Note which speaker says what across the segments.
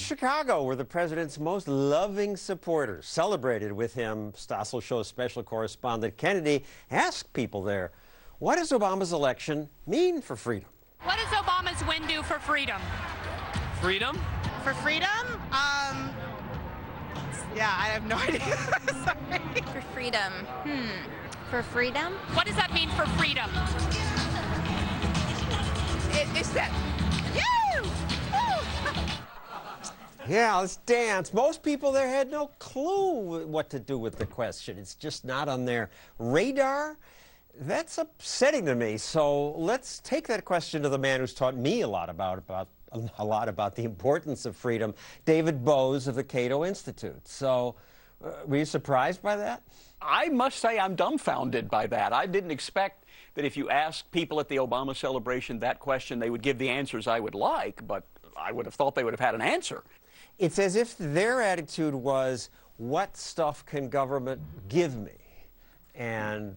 Speaker 1: Chicago, where the president's most loving supporters celebrated with him, Stossel Show's special correspondent Kennedy asked people there, what does Obama's election mean for freedom?
Speaker 2: What does Obama's win do for freedom?
Speaker 3: Freedom?
Speaker 4: For freedom? Yeah, I have no idea. Sorry.
Speaker 5: For freedom. For freedom?
Speaker 2: What does that mean for freedom?
Speaker 4: It's that.
Speaker 1: Yeah, let's dance. Most people there had no clue what to do with the question. It's just not on their radar. That's upsetting to me. So let's take that question to the man who's taught me a lot about the importance of freedom, David Bose of the Cato Institute. So were you surprised by that?
Speaker 3: I must say I'm dumbfounded by that. I didn't expect that if you asked people at the Obama celebration that question, they would give the answers I would like, but I would have thought they would have had an answer.
Speaker 1: It's as if their attitude was, what stuff can government give me? And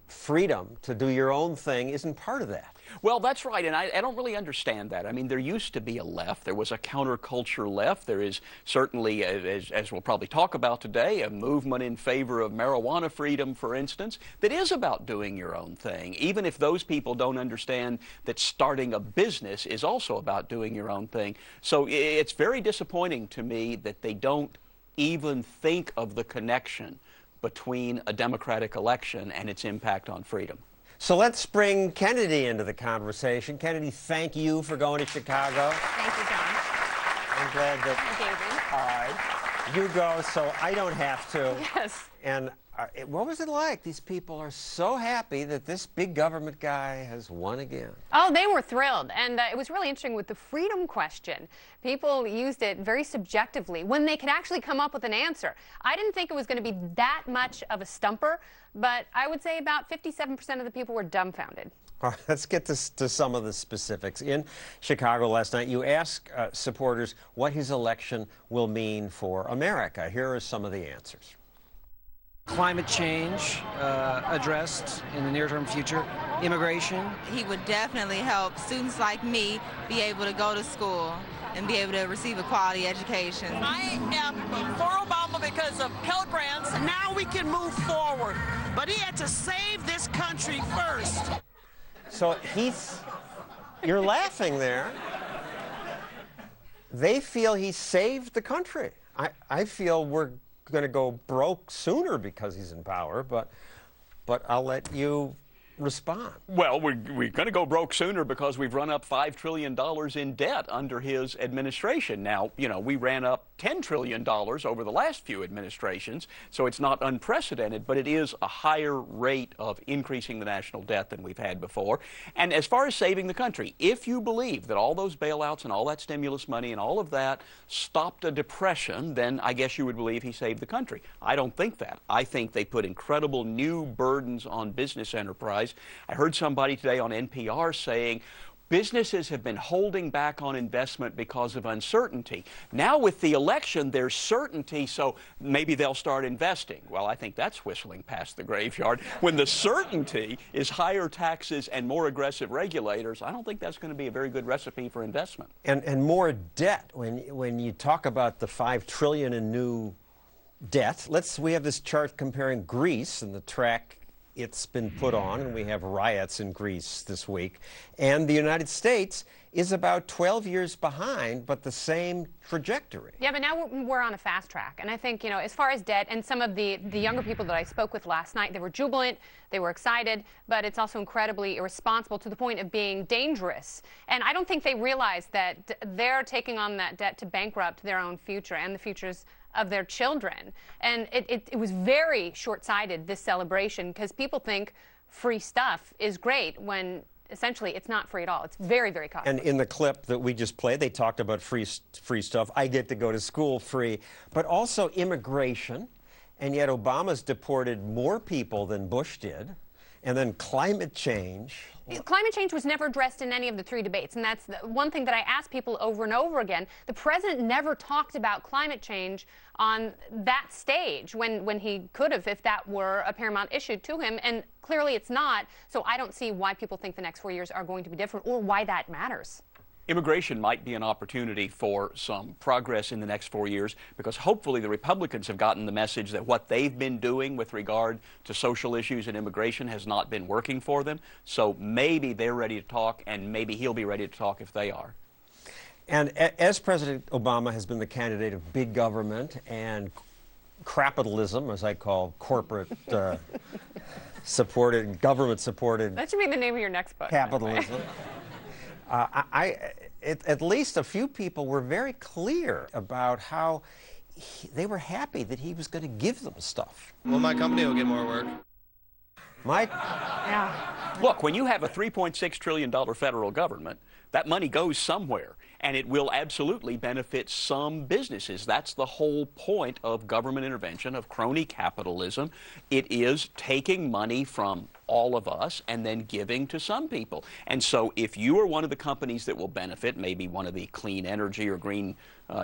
Speaker 1: freedom to do your own thing isn't part of that.
Speaker 3: Well, that's right, and I don't really understand that. I mean, there used to be a left. There was a counterculture left. There is certainly, as we'll probably talk about today, a movement in favor of marijuana freedom, for instance, that is about doing your own thing, even if those people don't understand that starting a business is also about doing your own thing. So it's very disappointing to me that they don't even think of the connection between a democratic election and its impact on freedom.
Speaker 1: So let's bring Kennedy into the conversation. Kennedy, thank you for going to Chicago.
Speaker 5: Thank you, John.
Speaker 1: I'm glad that you go so I don't have to.
Speaker 5: Yes.
Speaker 1: And what was it like? These people are so happy that this big government guy has won again.
Speaker 6: Oh, they were thrilled. And it was really interesting with the freedom question. People used it very subjectively when they could actually come up with an answer. I didn't think it was going to be that much of a stumper, but I would say about 57% of the people were dumbfounded.
Speaker 1: All right, let's get to some of the specifics. In Chicago last night, you asked supporters what his election will mean for America. Here are some of the answers.
Speaker 7: Climate change addressed in the near-term future, immigration.
Speaker 4: He would definitely help students like me be able to go to school and be able to receive a quality education.
Speaker 8: I am for Obama because of Pell Grants. Now we can move forward. But he had to save this country first.
Speaker 1: So you're laughing there. They feel he saved the country. I feel we're going to go broke sooner because he's in power, but I'll let you respond.
Speaker 3: Well, we're going to go broke sooner because we've run up $5 trillion in debt under his administration. Now, you know, we ran up $10 trillion over the last few administrations, so it's not unprecedented, but it is a higher rate of increasing the national debt than we've had before. And as far as saving the country, if you believe that all those bailouts and all that stimulus money and all of that stopped a depression, then I guess you would believe he saved the country. I don't think that. I think they put incredible new burdens on business enterprise. I heard somebody today on NPR saying businesses have been holding back on investment because of uncertainty. Now with the election, there's certainty, so maybe they'll start investing. Well, I think that's whistling past the graveyard. When the certainty is higher taxes and more aggressive regulators, I don't think that's going to be a very good recipe for investment.
Speaker 1: And more debt. When you talk about the $5 trillion in new debt, we have this chart comparing Greece and the track it's been put on, and we have riots in Greece this week, and the United States is about 12 years behind, but the same trajectory.
Speaker 6: Yeah, but now we're on a fast track. And I think, you know, as far as debt, and some of the younger people that I spoke with last night, they were jubilant, they were excited, but it's also incredibly irresponsible to the point of being dangerous. And I don't think they realize that they're taking on that debt to bankrupt their own future and the futures of their children. And it was very short-sighted, this celebration, because people think free stuff is great when essentially it's not free at all. It's very, very costly.
Speaker 1: And in the clip that we just played, they talked about free stuff. I get to go to school free, but also immigration. And yet Obama's deported more people than Bush did. And then climate change.
Speaker 6: Climate change was never addressed in any of the three debates, and that's the one thing that I ask people over and over again. The president never talked about climate change on that stage when he could have, if that were a paramount issue to him, and clearly it's not. So I don't see why people think the next 4 years are going to be different or why that matters.
Speaker 3: Immigration might be an opportunity for some progress in the next 4 years, because hopefully the Republicans have gotten the message that what they've been doing with regard to social issues and immigration has not been working for them. So maybe they're ready to talk, and maybe he'll be ready to talk if they are.
Speaker 1: And as President Obama has been the candidate of big government and capitalism, as I call corporate supported, government-supported.
Speaker 6: That should be the name of your next book.
Speaker 1: Capitalism. At least a few people were very clear about how they were happy that he was going to give them stuff.
Speaker 9: Well, my company will get more work.
Speaker 3: Look, when you have a $3.6 trillion federal government, that money goes somewhere, and it will absolutely benefit some businesses. That's the whole point of government intervention, of crony capitalism. It is taking money from all of us and then giving to some people. And so if you are one of the companies that will benefit, maybe one of the clean energy or green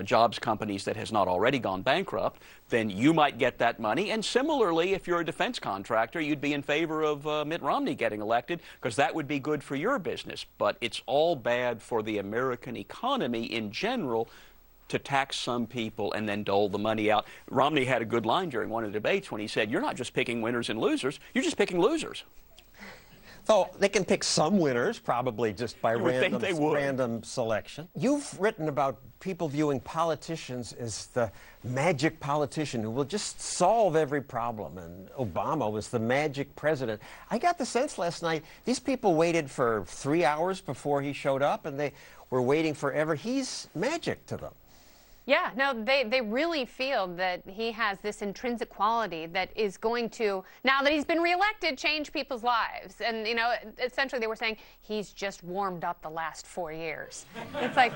Speaker 3: jobs companies that has not already gone bankrupt, then you might get that money. And similarly, if you're a defense contractor, you'd be in favor of Mitt Romney getting elected, because that would be good for your business. But it's all bad for the American economy in general to tax some people and then dole the money out. Romney had a good line during one of the debates when he said, "You're not just picking winners and losers, you're just picking losers."
Speaker 1: So they can pick some winners, probably just by random selection. You've written about people viewing politicians as the magic politician who will just solve every problem, and Obama was the magic president. I got the sense last night these people waited for 3 hours before he showed up, and they were waiting forever. He's magic to them.
Speaker 6: Yeah, no, they really feel that he has this intrinsic quality that is going to, now that he's been reelected, change people's lives. And, you know, essentially they were saying he's just warmed up the last 4 years. It's like,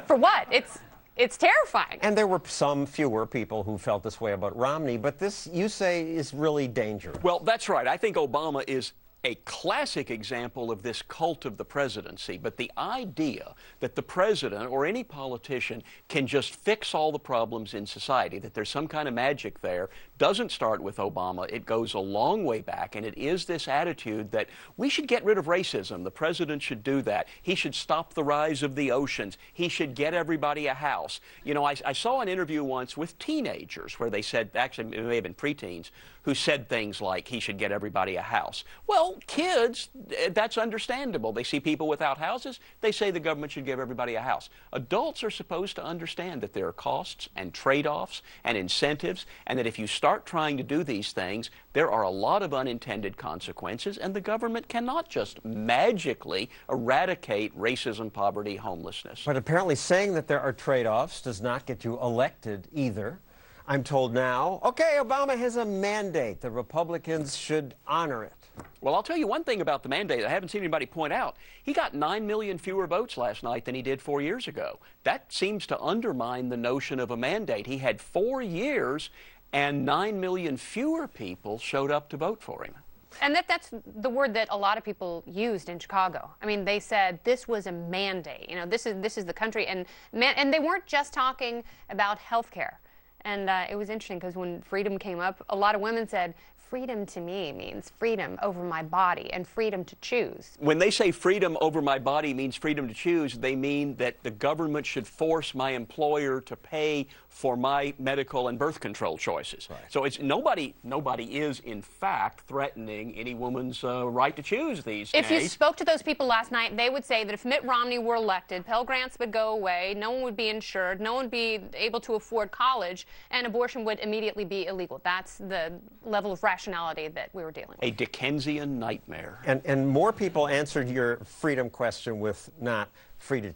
Speaker 6: for what? It's terrifying.
Speaker 1: And there were some fewer people who felt this way about Romney, but this, you say, is really dangerous.
Speaker 3: Well, that's right. I think Obama is a classic example of this cult of the presidency, but the idea that the president or any politician can just fix all the problems in society, that there's some kind of magic there, doesn't start with Obama. It goes a long way back, and it is this attitude that we should get rid of racism. The president should do that. He should stop the rise of the oceans. He should get everybody a house. You know, I saw an interview once with teenagers where they said, actually it may have been preteens, who said things like he should get everybody a house. Well, kids, that's understandable. They see people without houses, they say the government should give everybody a house. Adults are supposed to understand that there are costs and trade-offs and incentives, and that if you start trying to do these things, there are a lot of unintended consequences, and the government cannot just magically eradicate racism, poverty, homelessness.
Speaker 1: But apparently saying that there are trade-offs does not get you elected either. I'm told now, okay, Obama has a mandate. The Republicans should honor it.
Speaker 3: Well, I'll tell you one thing about the mandate I haven't seen anybody point out. He got 9 million fewer votes last night than he did 4 years ago. That seems to undermine the notion of a mandate. He had 4 years, and 9 million fewer people showed up to vote for him.
Speaker 6: And that's the word that a lot of people used in Chicago. I mean, they said this was a mandate. You know, this is the country, and they weren't just talking about health care. And it was interesting because when freedom came up, a lot of women said, freedom to me means freedom over my body and freedom to choose.
Speaker 3: When they say freedom over my body means freedom to choose, they mean that the government should force my employer to pay for my medical and birth control choices. Right. So it's nobody is in fact threatening any woman's right to choose these days.
Speaker 6: If you spoke to those people last night, they would say that if Mitt Romney were elected, Pell Grants would go away, no one would be insured, no one would be able to afford college, and abortion would immediately be illegal. That's the level of rationality that we were dealing with.
Speaker 3: A Dickensian nightmare.
Speaker 1: And more people answered your freedom question with not freedom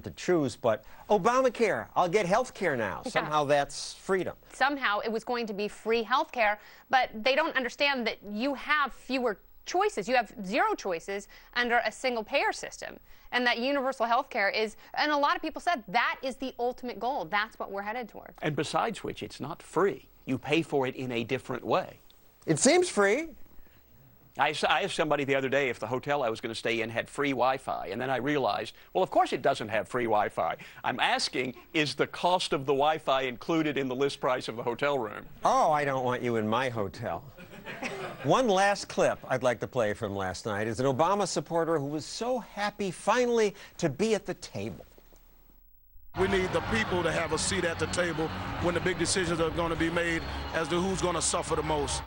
Speaker 1: to choose, but Obamacare. I'll get health care now. Yeah. Somehow that's freedom.
Speaker 6: Somehow it was going to be free health care, but they don't understand that you have fewer choices. You have 0 choices under a single-payer system, and that universal health care is, and a lot of people said, that is the ultimate goal. That's what we're headed towards.
Speaker 3: And besides which, it's not free. You pay for it in a different way.
Speaker 1: It seems free.
Speaker 3: I asked somebody the other day if the hotel I was going to stay in had free Wi-Fi, and then I realized, well, of course it doesn't have free Wi-Fi. I'm asking, is the cost of the Wi-Fi included in the list price of the hotel room?
Speaker 1: Oh, I don't want you in my hotel. One last clip I'd like to play from last night is an Obama supporter who was so happy finally to be at the table.
Speaker 9: We need the people to have a seat at the table when the big decisions are going to be made as to who's going to suffer the most.